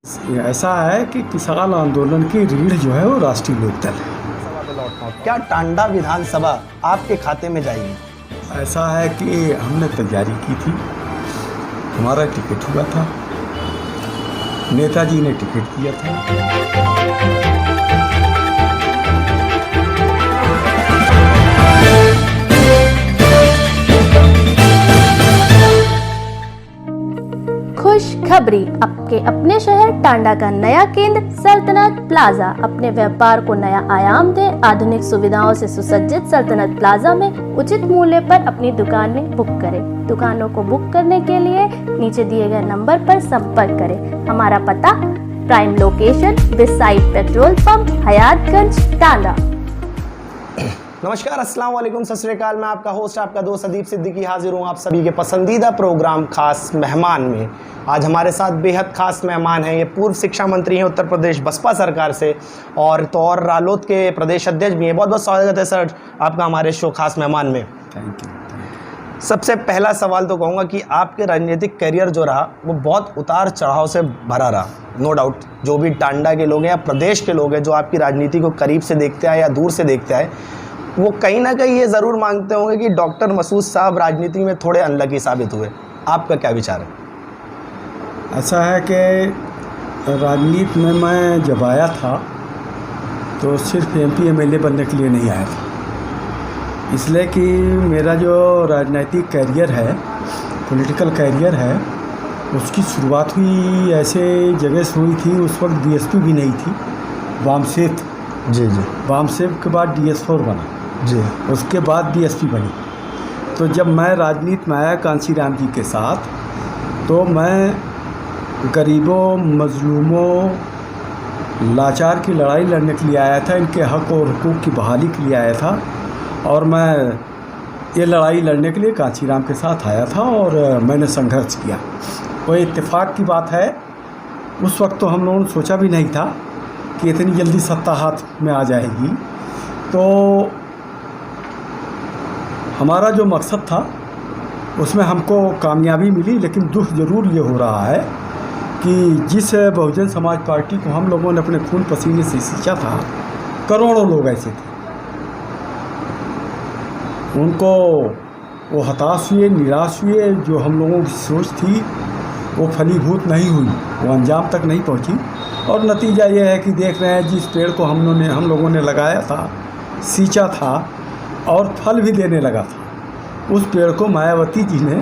ऐसा है कि किसान आंदोलन की रीढ़ जो है वो राष्ट्रीय लोकदल है। सभा पे लौटता हूँ। क्या टांडा विधानसभा आपके खाते में जाएगी? ऐसा है कि हमने तैयारी की थी, हमारा टिकट हुआ था, नेताजी ने टिकट दिया था। खुशखबरी, आपके अपने शहर टांडा का नया केंद्र सल्तनत प्लाजा अपने व्यापार को नया आयाम दे। आधुनिक सुविधाओं से सुसज्जित सल्तनत प्लाजा में उचित मूल्य पर अपनी दुकान में बुक करें। दुकानों को बुक करने के लिए नीचे दिए गए नंबर पर संपर्क करें। हमारा पता, prime location beside petrol pump, Hayatganj, Tanda. नमस्कार, अस्सलाम वालेकुम, सत श्री अकाल। मैं आपका होस्ट, आपका दोस्त अदीब सिद्दीकी हाजिर हूँ आप सभी के पसंदीदा प्रोग्राम खास मेहमान में। आज हमारे साथ बेहद खास मेहमान हैं। ये पूर्व शिक्षा मंत्री हैं उत्तर प्रदेश बसपा सरकार से, और रालोद के प्रदेश अध्यक्ष भी हैं। बहुत बहुत स्वागत है सर आपका हमारे शो खास मेहमान में। Thank you. सबसे पहला सवाल तो कहूँगा कि आपके राजनीतिक करियर जो रहा वो बहुत उतार चढ़ाव से भरा रहा, नो डाउट। जो भी टांडा के लोग हैं या प्रदेश के लोग हैं जो आपकी राजनीति को करीब से देखते आए या दूर से देखते आए, वो कहीं ना कहीं ये ज़रूर मांगते होंगे कि डॉक्टर मसूद साहब राजनीति में थोड़े अनलकी साबित हुए। आपका क्या विचार है? ऐसा है कि राजनीति में मैं जब आया था तो सिर्फ एमपी एमएलए बनने के लिए नहीं आया था, इसलिए कि मेरा जो राजनीतिक कैरियर है, पॉलिटिकल कैरियर है, उसकी शुरुआत हुई ऐसे जगह से हुई थी। उस वक्त डीएसपी भी नहीं थी, वामसेव। जी जी। वामसेव के बाद डीएस4 बना जी। उसके बाद डीएसपी बनी। तो जब मैं राजनीति में आया कांशीराम जी के साथ, तो मैं गरीबों, मजलूमों, लाचार की लड़ाई लड़ने के लिए आया था, इनके हक और हुकूक की बहाली के लिए आया था। और मैं ये लड़ाई लड़ने के लिए कांशीराम के साथ आया था और मैंने संघर्ष किया। कोई इत्तेफाक की बात है, उस वक्त तो हम लोगों ने सोचा भी नहीं था कि इतनी जल्दी सत्ता हाथ में आ जाएगी। तो हमारा जो मकसद था उसमें हमको कामयाबी मिली, लेकिन दुख ज़रूर ये हो रहा है कि जिस बहुजन समाज पार्टी को हम लोगों ने अपने खून पसीने से सींचा था, करोड़ों लोग ऐसे थे, उनको वो हताश हुए, निराश हुए। जो हम लोगों की सोच थी वो फलीभूत नहीं हुई, वो अंजाम तक नहीं पहुंची। और नतीजा ये है कि देख रहे हैं, जिस पेड़ को हम लोगों ने लगाया था, सींचा था और फल भी देने लगा था, उस पेड़ को मायावती जी ने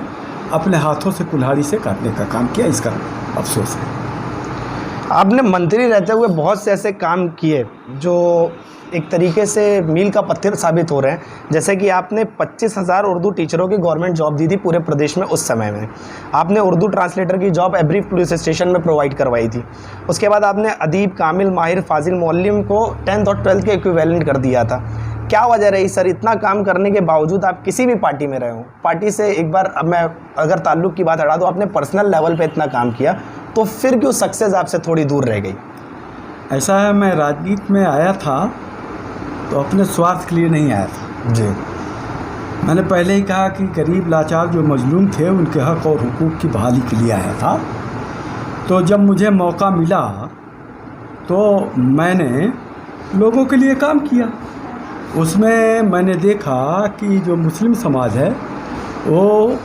अपने हाथों से कुल्हाड़ी से काटने का काम किया। इसका अफसोस है। आपने मंत्री रहते हुए बहुत से ऐसे काम किए जो एक तरीके से मील का पत्थर साबित हो रहे हैं। जैसे कि आपने 25,000 उर्दू टीचरों की गवर्नमेंट जॉब दी थी पूरे प्रदेश में उस समय में। आपने उर्दू ट्रांसलेटर की जॉब एवरी पुलिस स्टेशन में प्रोवाइड करवाई थी। उसके बाद आपने अदीब, कामिल, माहिर, फाजिल, मौल्लिम को 10th और 12th के इक्विवेलेंट कर दिया था। क्या वजह रही सर, इतना काम करने के बावजूद आप किसी भी पार्टी में रहे हो? पार्टी से एक बार, अब मैं अगर ताल्लुक़ की बात हटा दूँ, आपने पर्सनल लेवल पे इतना काम किया, तो फिर क्यों सक्सेस आपसे थोड़ी दूर रह गई? ऐसा है, मैं राजनीति में आया था तो अपने स्वार्थ के लिए नहीं आया था जी। मैंने पहले ही कहा कि गरीब लाचार जो मजलूम थे उनके हक और हुकूक की बहाली के लिए आया था। तो जब मुझे मौका मिला तो मैंने लोगों के लिए काम किया। उसमें मैंने देखा कि जो मुस्लिम समाज है वो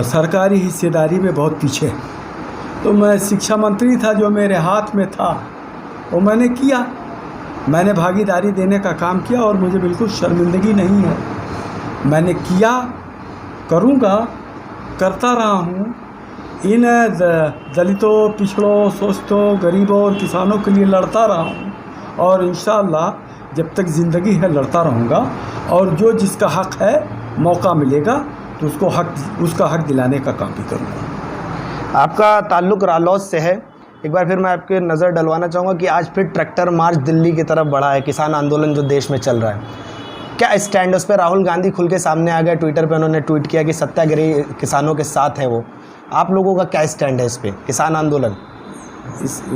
सरकारी हिस्सेदारी में बहुत पीछे है। तो मैं शिक्षा मंत्री था, जो मेरे हाथ में था वो मैंने किया। मैंने भागीदारी देने का काम किया और मुझे बिल्कुल शर्मिंदगी नहीं है। मैंने किया, करूँगा, करता रहा हूँ। इन दलितों, पिछड़ों, शोषितों, गरीबों और किसानों के लिए लड़ता रहा हूँ और इंशाअल्लाह जब तक ज़िंदगी है लड़ता रहूँगा। और जो जिसका हक है, मौका मिलेगा तो उसका हक दिलाने का काम भी करूँगा। आपका ताल्लुक़ रालौद से है। एक बार फिर मैं आपके नज़र डलवाना चाहूँगा कि आज फिर ट्रैक्टर मार्च दिल्ली की तरफ बढ़ा है, किसान आंदोलन जो देश में चल रहा है। क्या स्टैंड उस पर? राहुल गांधी खुल के सामने आ गए, ट्विटर पे उन्होंने ट्वीट किया कि सत्याग्रही किसानों के साथ है वो। आप लोगों का क्या स्टैंड है इस पर, किसान आंदोलन?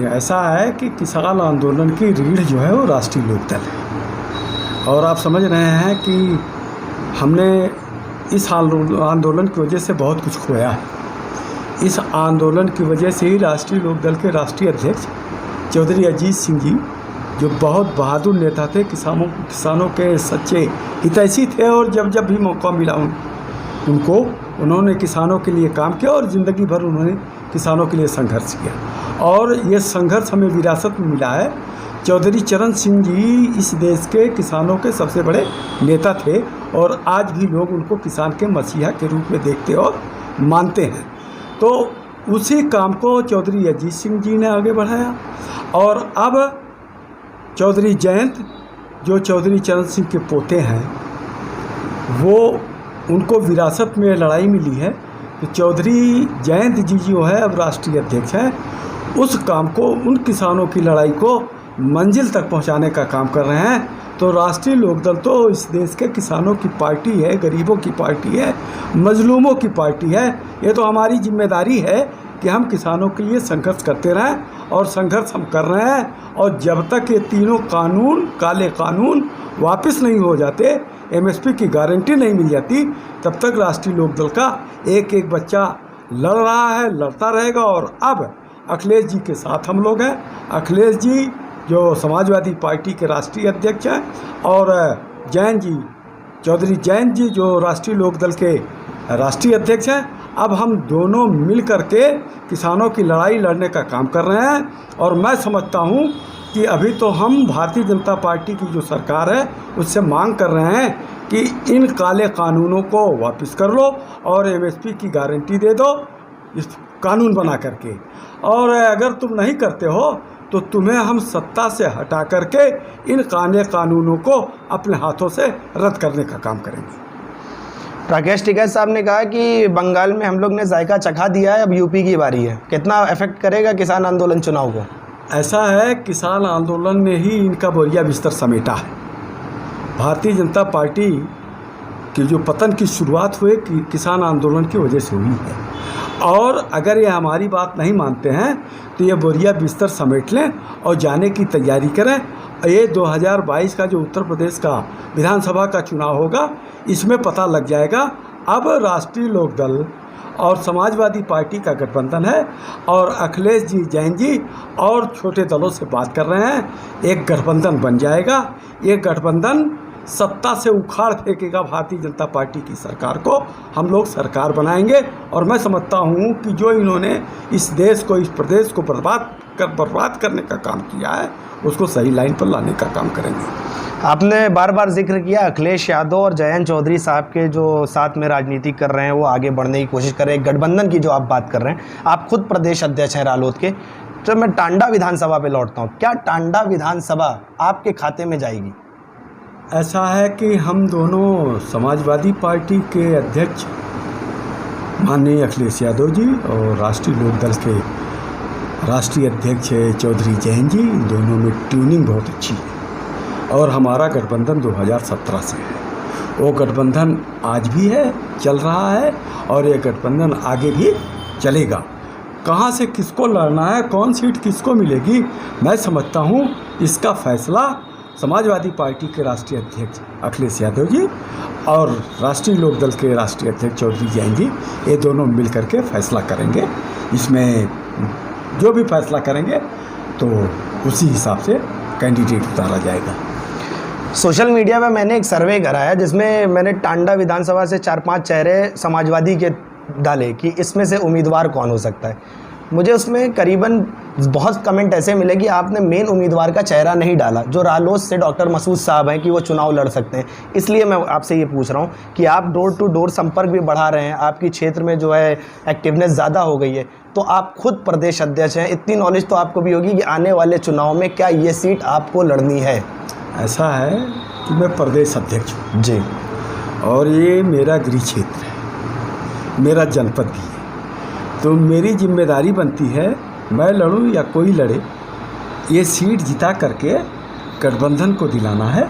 ऐसा है कि किसान आंदोलन की रीढ़ जो है वो राष्ट्रीय लोकदल है। और आप समझ रहे हैं कि हमने इस आंदोलन की वजह से बहुत कुछ खोया है। इस आंदोलन की वजह से ही राष्ट्रीय लोकदल के राष्ट्रीय अध्यक्ष चौधरी अजीत सिंह जी, जो बहुत बहादुर नेता थे, किसानों के सच्चे हितैषी थे, और जब जब भी मौका मिला उनको उन्होंने किसानों के लिए काम किया और ज़िंदगी भर उन्होंने किसानों के लिए संघर्ष किया। और ये संघर्ष हमें विरासत में मिला है। चौधरी चरण सिंह जी इस देश के किसानों के सबसे बड़े नेता थे, और आज भी लोग उनको किसान के मसीहा के रूप में देखते और मानते हैं। तो उसी काम को चौधरी अजीत सिंह जी ने आगे बढ़ाया, और अब चौधरी जयंत, जो चौधरी चरण सिंह के पोते हैं, वो उनको विरासत में लड़ाई मिली है। तो चौधरी जयंत जी जो है अब राष्ट्रीय अध्यक्ष हैं, उस काम को, उन किसानों की लड़ाई को मंजिल तक पहुंचाने का काम कर रहे हैं। तो राष्ट्रीय लोकदल तो इस देश के किसानों की पार्टी है, गरीबों की पार्टी है, मजलूमों की पार्टी है। ये तो हमारी जिम्मेदारी है कि हम किसानों के लिए संघर्ष करते रहें, और संघर्ष हम कर रहे हैं। और जब तक ये तीनों कानून, काले कानून वापस नहीं हो जाते, एमएसपी की गारंटी नहीं मिल जाती, तब तक राष्ट्रीय लोकदल का एक एक बच्चा लड़ रहा है, लड़ता रहेगा। और अब अखिलेश जी के साथ हम लोग हैं। अखिलेश जी जो समाजवादी पार्टी के राष्ट्रीय अध्यक्ष हैं, और जैन जी, चौधरी जैन जी जो राष्ट्रीय लोकदल के राष्ट्रीय अध्यक्ष हैं। अब हम दोनों मिल कर के किसानों की लड़ाई लड़ने का काम कर रहे हैं। और मैं समझता हूँ कि अभी तो हम भारतीय जनता पार्टी की जो सरकार है उससे मांग कर रहे हैं कि इन काले कानूनों को वापस कर लो और एमएसपी की गारंटी दे दो इस कानून बना करके। और अगर तुम नहीं करते हो तो तुम्हें हम सत्ता से हटा करके इन काले कानूनों को अपने हाथों से रद्द करने का काम करेंगे। राकेश टिकैत साहब ने कहा कि बंगाल में हम लोग ने जायका चखा दिया है, अब यूपी की बारी है। कितना अफेक्ट करेगा किसान आंदोलन चुनाव को? ऐसा है, किसान आंदोलन ने ही इनका बोरिया बिस्तर समेटा है। भारतीय जनता पार्टी की जो पतन की शुरुआत हुई किसान आंदोलन की वजह से हुई है। और अगर ये हमारी बात नहीं मानते हैं तो ये बोरिया बिस्तर समेट लें और जाने की तैयारी करें। ये 2022 का जो उत्तर प्रदेश का विधानसभा का चुनाव होगा, इसमें पता लग जाएगा। अब राष्ट्रीय लोकदल और समाजवादी पार्टी का गठबंधन है, और अखिलेश जी, जैन जी और छोटे दलों से बात कर रहे हैं। एक गठबंधन बन जाएगा। ये गठबंधन सत्ता से उखाड़ फेंकेगा भारतीय जनता पार्टी की सरकार को। हम लोग सरकार बनाएंगे, और मैं समझता हूँ कि जो इन्होंने इस देश को, इस प्रदेश को बर्बाद करने का काम किया है, उसको सही लाइन पर लाने का काम करेंगे। आपने बार बार जिक्र किया अखिलेश यादव और जयंत चौधरी साहब के जो साथ में राजनीति कर रहे हैं, वो आगे बढ़ने की कोशिश कर रहे हैं। गठबंधन की जो आप बात कर रहे हैं, आप खुद प्रदेश अध्यक्ष हैं रालोद के। तो मैं टांडा विधानसभा पे लौटता हूँ। क्या टांडा विधानसभा आपके खाते में जाएगी? ऐसा है कि हम दोनों समाजवादी पार्टी के अध्यक्ष माननीय अखिलेश यादव जी और राष्ट्रीय लोकदल के राष्ट्रीय अध्यक्ष चौधरी जैन जी, इन दोनों में ट्यूनिंग बहुत अच्छी है। और हमारा गठबंधन 2017 से है। वो गठबंधन आज भी है, चल रहा है, और ये गठबंधन आगे भी चलेगा। कहाँ से किसको लड़ना है, कौन सीट किसको मिलेगी, मैं समझता हूँ इसका फैसला समाजवादी पार्टी के राष्ट्रीय अध्यक्ष अखिलेश यादव जी और राष्ट्रीय लोकदल के राष्ट्रीय अध्यक्ष चौधरी जैन जी, ये दोनों मिल करके फैसला करेंगे। इसमें जो भी फैसला करेंगे तो उसी हिसाब से कैंडिडेट उतारा जाएगा। सोशल मीडिया में मैंने एक सर्वे कराया जिसमें मैंने टांडा विधानसभा से 4-5 चेहरे समाजवादी के डाले कि इसमें से उम्मीदवार कौन हो सकता है। मुझे उसमें करीबन बहुत कमेंट ऐसे मिले कि आपने मेन उम्मीदवार का चेहरा नहीं डाला, जो रालोद से डॉक्टर मसूद साहब हैं कि वो चुनाव लड़ सकते हैं। इसलिए मैं आपसे ये पूछ रहा हूँ कि आप डोर टू डोर संपर्क भी बढ़ा रहे हैं, आपकी क्षेत्र में जो है एक्टिवनेस ज़्यादा हो गई है, तो आप खुद प्रदेश अध्यक्ष हैं, इतनी नॉलेज तो आपको भी होगी कि आने वाले चुनाव में क्या ये सीट आपको लड़नी है? ऐसा है कि मैं प्रदेश अध्यक्ष हूँ जी, और ये मेरा गृह क्षेत्र है, मेरा जनपद भी है। तो मेरी जिम्मेदारी बनती है, मैं लड़ूं या कोई लड़े, ये सीट जिता करके गठबंधन को दिलाना है।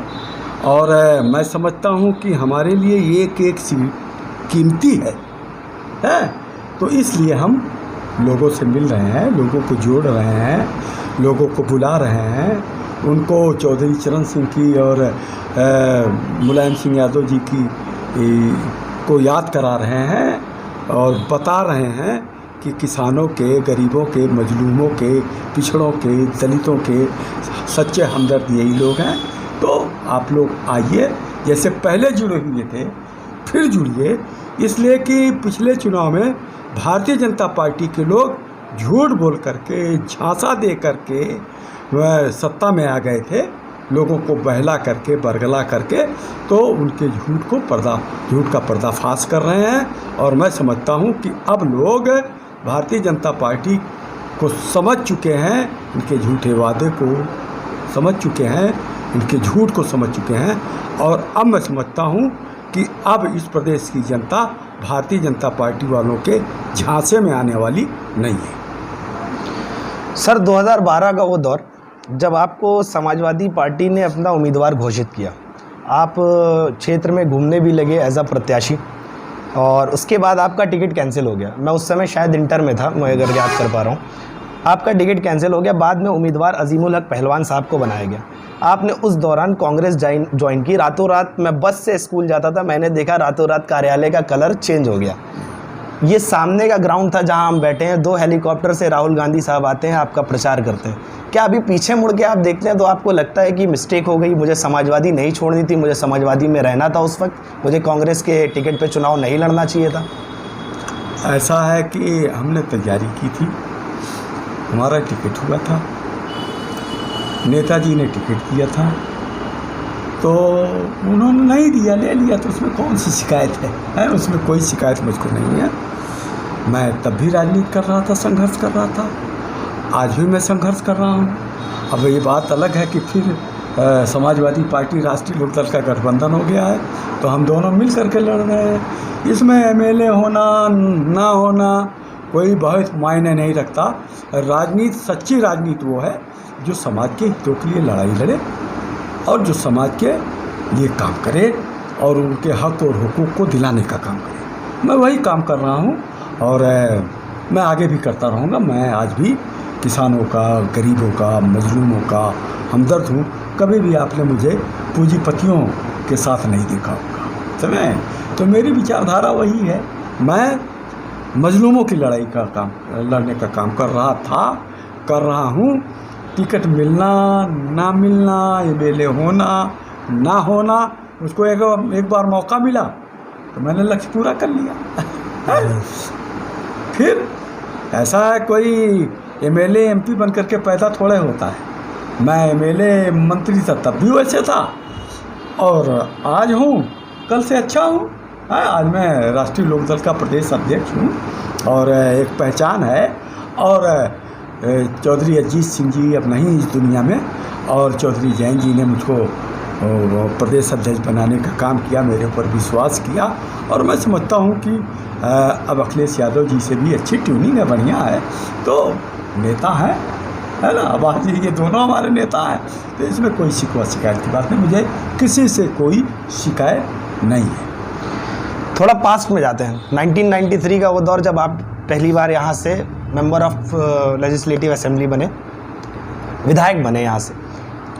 और मैं समझता हूँ कि हमारे लिए एक एक सीट कीमती है। तो इसलिए हम लोगों से मिल रहे हैं, लोगों को जोड़ रहे हैं, लोगों को बुला रहे हैं, उनको चौधरी चरण सिंह की और मुलायम सिंह यादव जी की को याद करा रहे हैं और बता रहे हैं कि किसानों के, गरीबों के, मजलूमों के, पिछड़ों के, दलितों के सच्चे हमदर्द यही लोग हैं। तो आप लोग आइए, जैसे पहले जुड़े हुए थे फिर जुड़िए, इसलिए कि पिछले चुनाव में भारतीय जनता पार्टी के लोग झूठ बोल करके, झांसा दे करके वह सत्ता में आ गए थे, लोगों को बहला करके, बरगला करके। तो उनके झूठ का पर्दाफाश कर रहे हैं। और मैं समझता हूं कि अब लोग भारतीय जनता पार्टी को समझ चुके हैं, इनके झूठे वादे को समझ चुके हैं, इनके झूठ को समझ चुके हैं। और अब मैं समझता हूं कि अब इस प्रदेश की जनता भारतीय जनता पार्टी वालों के झांसे में आने वाली नहीं है। सर 2012 का वो दौर जब आपको समाजवादी पार्टी ने अपना उम्मीदवार घोषित किया, आप क्षेत्र में घूमने भी लगे एज अ प्रत्याशी, और उसके बाद आपका टिकट कैंसिल हो गया। मैं उस समय शायद इंटर में था, मैं अगर याद कर पा रहा हूँ। आपका टिकट कैंसिल हो गया, बाद में उम्मीदवार अजीमुल हक पहलवान साहब को बनाया गया। आपने उस दौरान कांग्रेस ज्वाइन की। रातों रात मैं बस से स्कूल जाता था, मैंने देखा रातों रात कार्यालय का कलर चेंज हो गया। ये सामने का ग्राउंड था जहां हम बैठे हैं, 2 हेलीकॉप्टर से राहुल गांधी साहब आते हैं, आपका प्रचार करते हैं। क्या अभी पीछे मुड़ के आप देखते हैं तो आपको लगता है कि मिस्टेक हो गई, मुझे समाजवादी नहीं छोड़नी थी, मुझे समाजवादी में रहना था उस वक्त, मुझे कांग्रेस के टिकट पे चुनाव नहीं लड़ना चाहिए था? ऐसा है कि हमने तैयारी की थी, हमारा टिकट हुआ था, नेताजी ने टिकट दिया था, तो उन्होंने नहीं दिया, ले लिया, तो उसमें कौन सी शिकायत है? उसमें कोई शिकायत मुझको नहीं है। मैं तब भी राजनीति कर रहा था, संघर्ष कर रहा था, आज भी मैं संघर्ष कर रहा हूँ। अब ये बात अलग है कि फिर समाजवादी पार्टी राष्ट्रीय लोकदल का गठबंधन हो गया है, तो हम दोनों मिल करके लड़ रहे हैं। इसमें एमएलए होना ना होना कोई बहुत मायने नहीं रखता। राजनीति, सच्ची राजनीति वो है जो समाज के हितों के लिए लड़ाई लड़े और जो समाज के लिए काम करे और उनके हक और हुकूक को दिलाने का काम करे। मैं वही काम कर रहा हूँ और मैं आगे भी करता रहूँगा। मैं आज भी किसानों का, गरीबों का, मजलूमों का हमदर्द हूँ। कभी भी आपने मुझे पूंजीपतियों के साथ नहीं देखा होगा, समझे? तो मेरी विचारधारा वही है। मैं मजलूमों की लड़ने का काम कर रहा था, कर रहा हूँ। टिकट मिलना ना मिलना, एमएलए होना ना होना, उसको एक बार मौका मिला तो मैंने लक्ष्य पूरा कर लिया। फिर ऐसा है, कोई एमएलए एमपी बन करके पैदा थोड़े होता है। मैं एमएलए मंत्री था तब भी वैसे था और आज हूँ, कल से अच्छा हूँ। आज मैं राष्ट्रीय लोकदल का प्रदेश अध्यक्ष हूँ और एक पहचान है। और चौधरी अजीत सिंह जी अब नहीं इस दुनिया में, और चौधरी जैन जी ने मुझको प्रदेश अध्यक्ष बनाने का काम किया, मेरे ऊपर विश्वास किया। और मैं समझता हूँ कि अब अखिलेश यादव जी से भी अच्छी ट्यूनिंग है, बढ़िया है, तो नेता है ना। अब आज ये दोनों हमारे नेता हैं, तो इसमें कोई शिकायत की बात नहीं। मुझे किसी से कोई शिकायत नहीं है। थोड़ा पास्ट में जाते हैं, 1993 का वो दौर जब आप पहली बार यहाँ से मेंबर ऑफ लेजिस्लेटिव असेंबली बने, विधायक बने यहाँ से।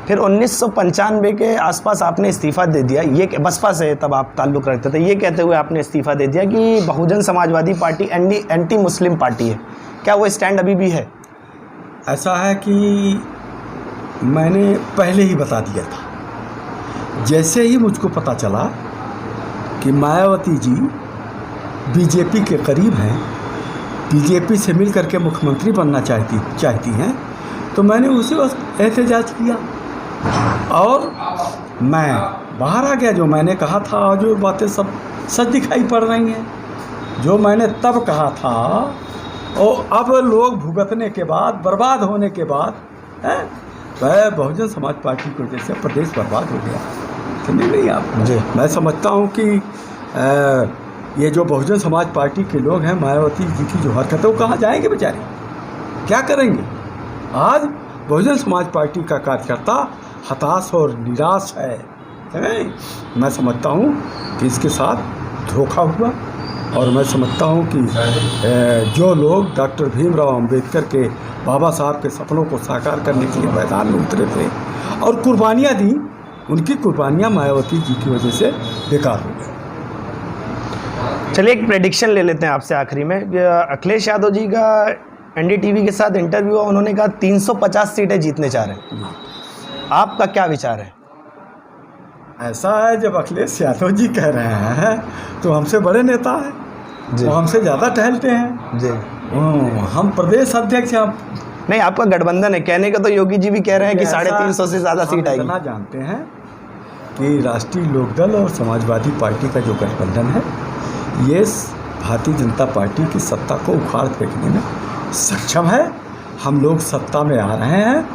फिर 1995 के आसपास आपने इस्तीफ़ा दे दिया। ये बसपा से तब आप ताल्लुक़ रखते थे, ये कहते हुए आपने इस्तीफ़ा दे दिया कि Bahujan Samajwadi party anti Muslim party है। क्या वो स्टैंड अभी भी है? ऐसा है कि मैंने पहले ही बता दिया था। जैसे ही मुझको पता चला कि मायावती जी बीजेपी के करीब हैं, बीजेपी से मिल करके मुख्यमंत्री बनना चाहती हैं, तो मैंने उसी वक्त एहतजाज किया और मैं बाहर आ गया। जो मैंने कहा था और जो बातें सब सच दिखाई पड़ रही हैं। जो मैंने तब कहा था और अब लोग भुगतने के बाद, बर्बाद होने के बाद, वह बहुजन समाज पार्टी की वजह से प्रदेश बर्बाद हो गया। समझ नहीं आप मुझे? मैं समझता हूँ कि ये जो बहुजन समाज पार्टी के लोग हैं, मायावती जी की जो हरकत है, वो कहाँ जाएंगे बेचारे, क्या करेंगे? आज बहुजन समाज पार्टी का कार्यकर्ता हताश और निराश है। मैं समझता हूँ कि इसके साथ धोखा हुआ और मैं समझता हूँ कि जो लोग डॉक्टर भीमराव अंबेडकर के, बाबा साहब के सपनों को साकार करने के लिए मैदान में उतरे थे और कुर्बानियाँ दी, उनकी कुर्बानियाँ मायावती जी की वजह से बेकार हो गई। चलिए एक प्रेडिक्शन ले लेते हैं आपसे आखिरी में। अखिलेश यादव जी का एनडीटीवी के साथ इंटरव्यू हुआ, उन्होंने कहा 350 सीटें जीतने चाह रहे हैं। आपका क्या विचार है? ऐसा है, जब अखिलेश यादव जी कह रहे हैं तो हमसे बड़े नेता हैं, जी वो हमसे ज़्यादा टहलते हैं। जी। हम प्रदेश अध्यक्ष हैं। नहीं, आपका गठबंधन है, कहने का तो योगी जी भी कह रहे हैं कि 350 से ज़्यादा सीट आएगी। इतना जानते हैं कि राष्ट्रीय लोकदल और समाजवादी पार्टी का जो गठबंधन है, ये भारतीय जनता पार्टी की सत्ता को उखाड़ फेंकने में सक्षम है। हम लोग सत्ता में आ रहे हैं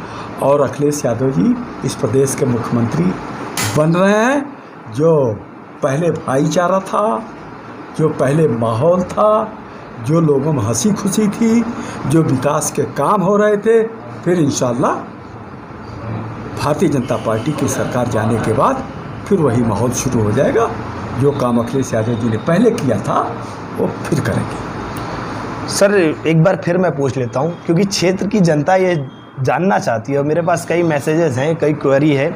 और अखिलेश यादव जी इस प्रदेश के मुख्यमंत्री बन रहे हैं। जो पहले भाईचारा था, जो पहले माहौल था, जो लोगों में हंसी खुशी थी, जो विकास के काम हो रहे थे, फिर इंशाल्लाह भारतीय जनता पार्टी की सरकार जाने के बाद फिर वही माहौल शुरू हो जाएगा। जो काम अखिलेश यादव जी ने पहले किया था वो फिर करेंगे। सर एक बार फिर मैं पूछ लेता हूँ, क्योंकि क्षेत्र की जनता ये जानना चाहती है और मेरे पास कई मैसेजेस हैं, कई क्वेरी है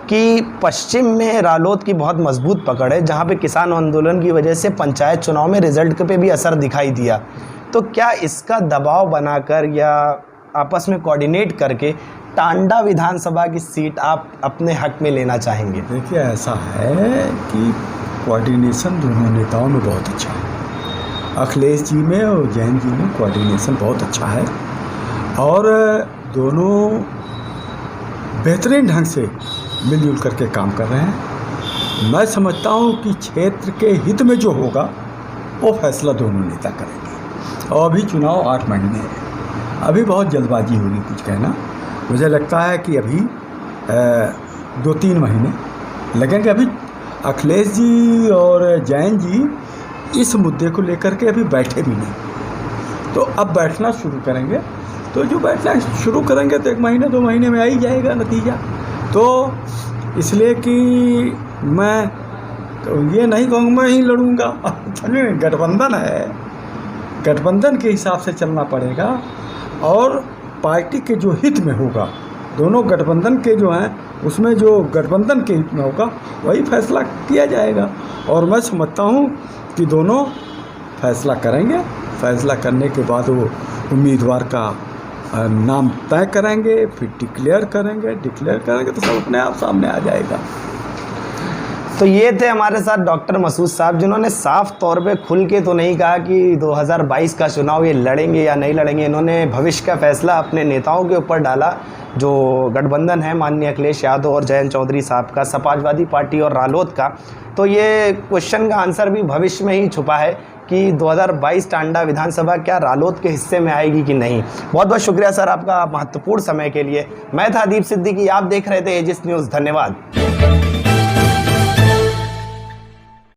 कि पश्चिम में रालोद की बहुत मजबूत पकड़ है, जहाँ पे किसान आंदोलन की वजह से पंचायत चुनाव में रिजल्ट पे भी असर दिखाई दिया। तो क्या इसका दबाव बनाकर या आपस में कोऑर्डिनेट करके टांडा विधानसभा की सीट आप अपने हक में लेना चाहेंगे? देखिए, ऐसा है कि कोऑर्डिनेशन दोनों नेताओं में बहुत अच्छा है। अखिलेश जी में और जैन जी में कोऑर्डिनेशन बहुत अच्छा है और दोनों बेहतरीन ढंग से मिलजुल करके काम कर रहे हैं। मैं समझता हूँ कि क्षेत्र के हित में जो होगा वो फैसला दोनों नेता करेंगे। और अभी चुनाव 8 महीने हैं, अभी बहुत जल्दबाजी होगी कुछ कहना। मुझे लगता है कि अभी 2-3 महीने लगेंगे। अभी अखिलेश जी और जैन जी इस मुद्दे को लेकर के अभी बैठे भी नहीं, तो अब बैठना शुरू करेंगे। तो जो बैठना शुरू करेंगे तो 1 महीने 2 महीने में आ ही जाएगा नतीजा। तो इसलिए कि मैं ये नहीं कहूँगा मैं ही लड़ूंगा। चलिए, गठबंधन है, गठबंधन के हिसाब से चलना पड़ेगा और पार्टी के जो हित में होगा, दोनों गठबंधन के जो हैं उसमें जो गठबंधन के हित में होगा वही फैसला किया जाएगा। और मैं समझता हूँ कि दोनों फैसला करेंगे। फैसला करने के बाद वो उम्मीदवार का नाम तय करेंगे, फिर डिक्लेयर करेंगे तो सब अपने आप सामने आ जाएगा। तो ये थे हमारे साथ डॉक्टर मसूद साहब, जिन्होंने साफ तौर पे खुल के तो नहीं कहा कि 2022 का चुनाव ये लड़ेंगे या नहीं लड़ेंगे। इन्होंने भविष्य का फैसला अपने नेताओं के ऊपर डाला। जो गठबंधन है माननीय अखिलेश यादव और जयंत चौधरी साहब का, समाजवादी पार्टी और रालोद का, तो ये क्वेश्चन का आंसर भी भविष्य में ही छुपा है कि 2022 टांडा विधानसभा क्या रालोद के हिस्से में आएगी कि नहीं। बहुत बहुत शुक्रिया सर आपका महत्वपूर्ण समय के लिए। मैं था दीप सिद्दीकी, आप देख रहे थे एजिस न्यूज़। धन्यवाद।